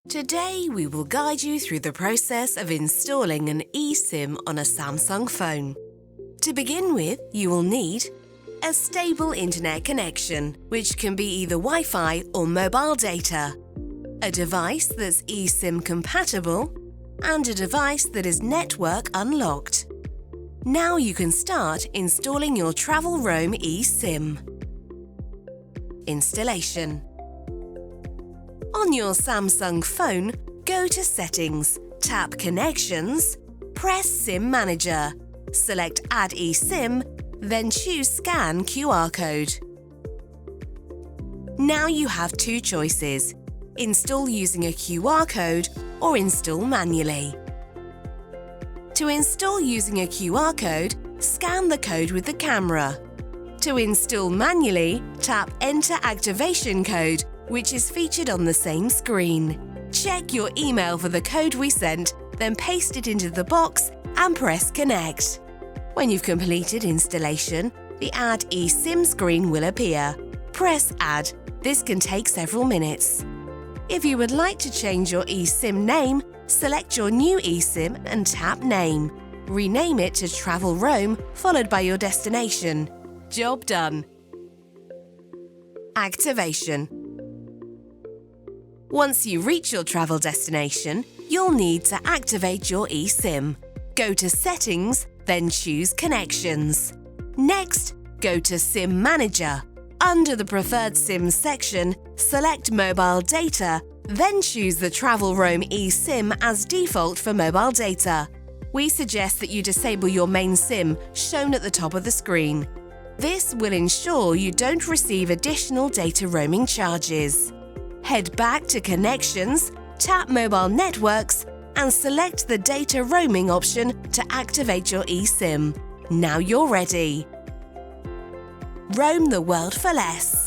Today we will guide you through the process of installing an eSIM on a Samsung phone. To begin with, you will need a stable internet connection, which can be either Wi-Fi or mobile data, a device that's eSIM compatible, and a device that is network unlocked. Now you can start installing your Travel Roam eSIM. Installation. On your Samsung phone, go to Settings, tap Connections, press SIM Manager, select Add eSIM, then choose Scan QR code. Now you have two choices: install using a QR code or install manually. To install using a QR code, scan the code with the camera. To install manually, tap Enter Activation Code, which is featured on the same screen. Check your email for the code we sent, then paste it into the box and press Connect. When you've completed installation, the Add eSIM screen will appear. Press Add. This can take several minutes. If you would like to change your eSIM name, select your new eSIM and tap Name. Rename it to Travel Roam, followed by your destination. Job done. Activation. Once you reach your travel destination, you'll need to activate your eSIM. Go to Settings, then choose Connections. Next, go to SIM Manager. Under the Preferred SIM section, select Mobile Data, then choose the Travel Roam eSIM as default for mobile data. We suggest that you disable your main SIM shown at the top of the screen. This will ensure you don't receive additional data roaming charges. Head back to Connections, tap Mobile Networks, and select the Data Roaming option to activate your eSIM. Now you're ready. Roam the world for less.